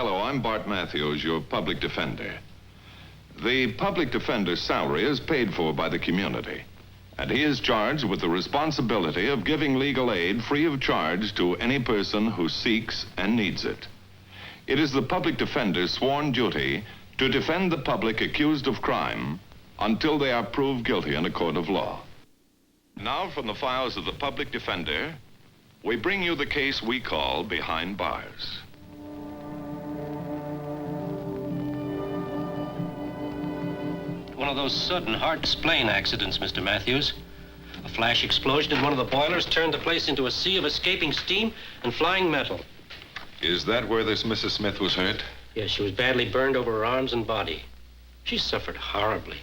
Hello, I'm Bart Matthews, your public defender. The public defender's salary is paid for by the community, and he is charged with the responsibility of giving legal aid free of charge to any person who seeks and needs it. It is the public defender's sworn duty to defend the public accused of crime until they are proved guilty in a court of law. Now, from the files of the public defender, we bring you the case we call Behind Bars. One of those sudden, hard-to-explain accidents, Mr. Matthews. A flash explosion in one of the boilers turned the place into a sea of escaping steam and flying metal. Is that where this Mrs. Smith was hurt? Yes, she was badly burned over her arms and body. She suffered horribly.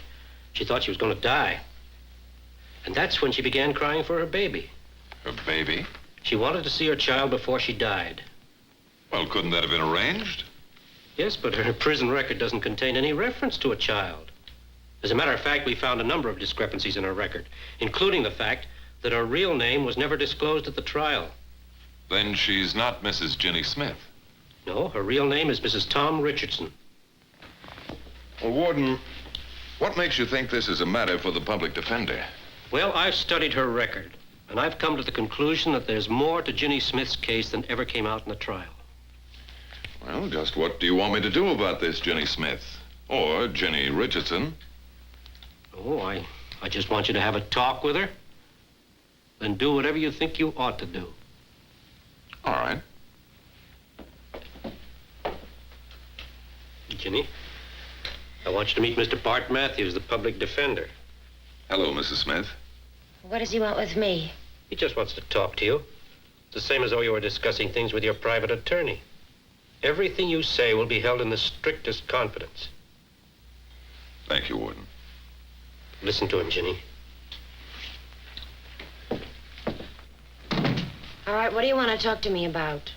She thought she was going to die. And that's when she began crying for her baby. Her baby? She wanted to see her child before she died. Well, couldn't that have been arranged? Yes, but her prison record doesn't contain any reference to a child. As a matter of fact, we found a number of discrepancies in her record, including the fact that her real name was never disclosed at the trial. Then she's not Mrs. Ginny Smith. No, her real name is Mrs. Tom Richardson. Well, Warden, what makes you think this is a matter for the public defender? Well, I've studied her record, and I've come to the conclusion that there's more to Ginny Smith's case than ever came out in the trial. Well, just what do you want me to do about this Ginny Smith? Or Ginny Richardson? Oh, I just want you to have a talk with her. Then do whatever you think you ought to do. All right. Ginny, I want you to meet Mr. Bart Matthews, the public defender. Hello, Mrs. Smith. What does he want with me? He just wants to talk to you. It's the same as though you were discussing things with your private attorney. Everything you say will be held in the strictest confidence. Thank you, Warden. Listen to him, Ginny. All right, what do you want to talk to me about?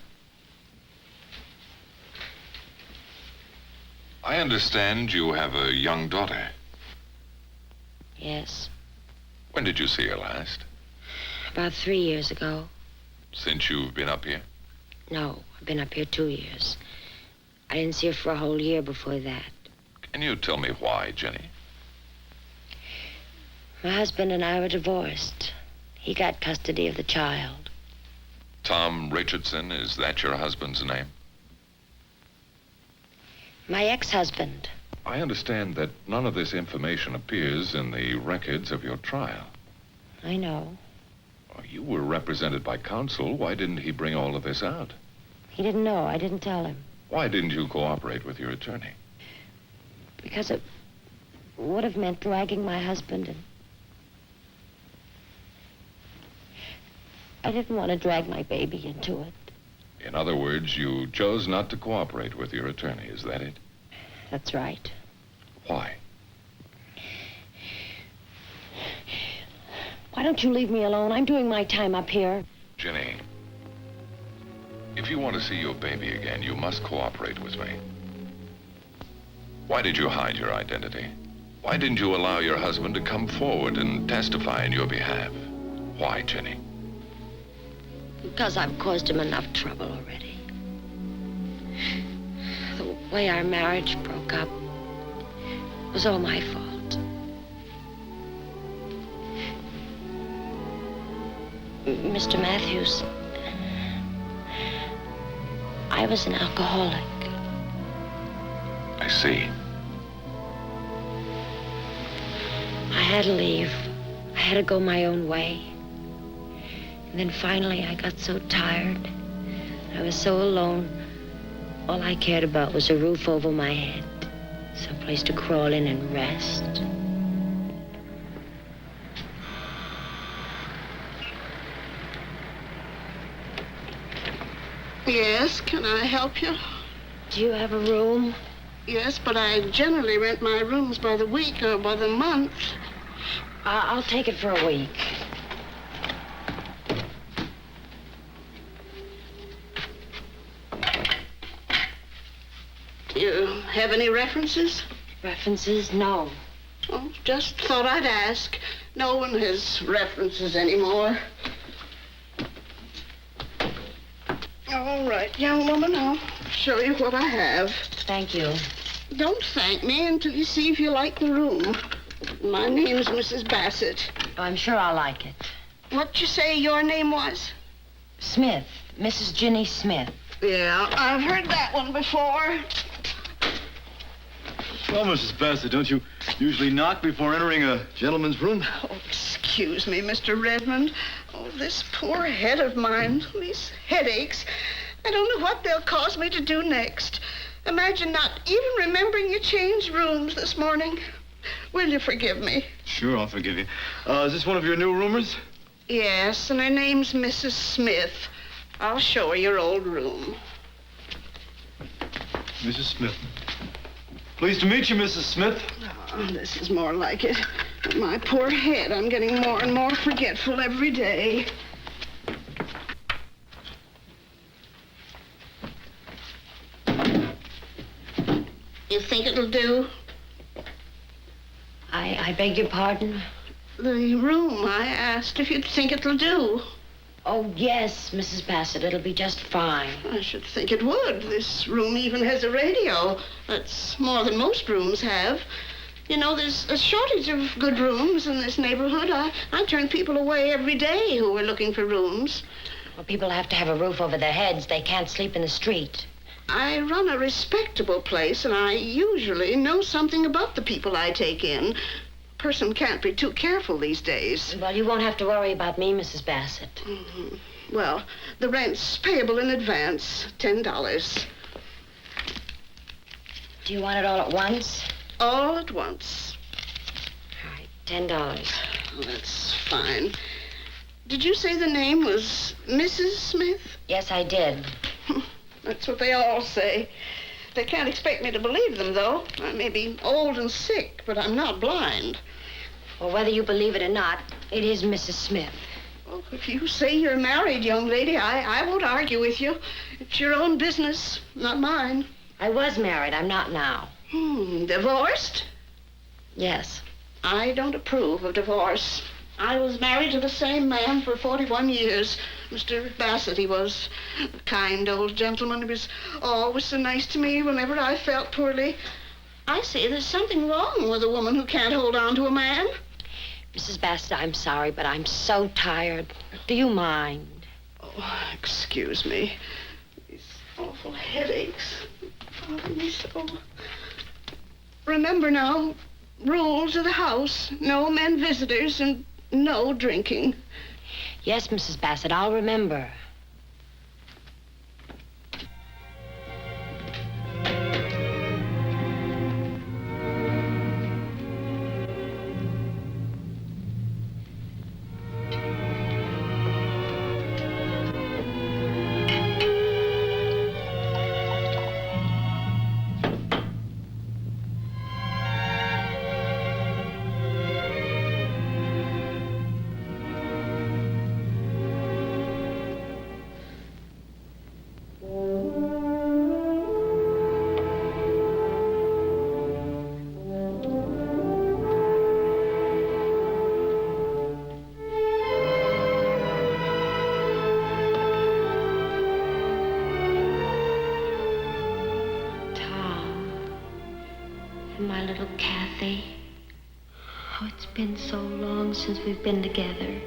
I understand you have a young daughter. Yes, When did you see her last? about 3 years ago. Since you've been up here? No, I've been up here 2 years. I didn't see her for a whole year before that. Can you tell me why, Jenny? My husband and I were divorced. He got custody of the child. Tom Richardson, is that your husband's name? My ex-husband. I understand that none of this information appears in the records of your trial. I know. Well, you were represented by counsel. Why didn't he bring all of this out? He didn't know. I didn't tell him. Why didn't you cooperate with your attorney? Because it would have meant dragging my husband in. I didn't want to drag my baby into it. In other words, you chose not to cooperate with your attorney, is that it? That's right. Why? Why don't you leave me alone? I'm doing my time up here. Jenny, if you want to see your baby again, you must cooperate with me. Why did you hide your identity? Why didn't you allow your husband to come forward and testify in your behalf? Why, Jenny? Because I've caused him enough trouble already. The way our marriage broke up was all my fault. Mr. Matthews, I was an alcoholic. I see. I had to leave. I had to go my own way. And then finally I got so tired. I was so alone. All I cared about was a roof over my head, someplace to crawl in and rest. Yes, can I help you? Do you have a room? Yes, but I generally rent my rooms by the week or by the month. I'll take it for a week. You have any references? References? No. Oh, just thought I'd ask. No one has references anymore. All right, young woman, I'll show you what I have. Thank you. Don't thank me until you see if you like the room. My name's Mrs. Bassett. Oh, I'm sure I'll like it. What'd you say your name was? Smith. Mrs. Ginny Smith. Yeah, I've heard that one before. Well, Mrs. Bassett, don't you usually knock before entering a gentleman's room? Oh, excuse me, Mr. Redmond. Oh, this poor head of mine, these headaches. I don't know what they'll cause me to do next. Imagine not even remembering you changed rooms this morning. Will you forgive me? Sure, I'll forgive you. Is this one of your new roomers? Yes, and her name's Mrs. Smith. I'll show her your old room. Mrs. Smith. Pleased to meet you, Mrs. Smith. Oh, this is more like it. My poor head, I'm getting more and more forgetful every day. You think it'll do? I beg your pardon? The room, I asked if you'd think it'll do. Oh, yes, Mrs. Bassett. It'll be just fine. I should think it would. This room even has a radio. That's more than most rooms have. You know, there's a shortage of good rooms in this neighborhood. I turn people away every day who are looking for rooms. Well, people have to have a roof over their heads. They can't sleep in the street. I run a respectable place, and I usually know something about the people I take in. A person can't be too careful these days. Well, you won't have to worry about me, Mrs. Bassett. Mm-hmm. Well, the rent's payable in advance, $10. Do you want it all at once? All at once. All right, $10. Oh, that's fine. Did you say the name was Mrs. Smith? Yes, I did. That's what they all say. They can't expect me to believe them, though. I may be old and sick, but I'm not blind. Well, whether you believe it or not, it is Mrs. Smith. Oh, if you say you're married, young lady, I won't argue with you. It's your own business, not mine. I was married. I'm not now. Divorced? Yes. I don't approve of divorce. I was married to the same man for 41 years. Mr. Bassett, he was. A kind old gentleman. He was always so nice to me whenever I felt poorly. I say there's something wrong with a woman who can't hold on to a man. Mrs. Bassett, I'm sorry, but I'm so tired. Do you mind? Oh, excuse me. These awful headaches bother me so. Remember now, rules of the house. No men visitors and no drinking. Yes, Mrs. Bassett, I'll remember. My little Kathy. Oh, it's been so long since we've been together.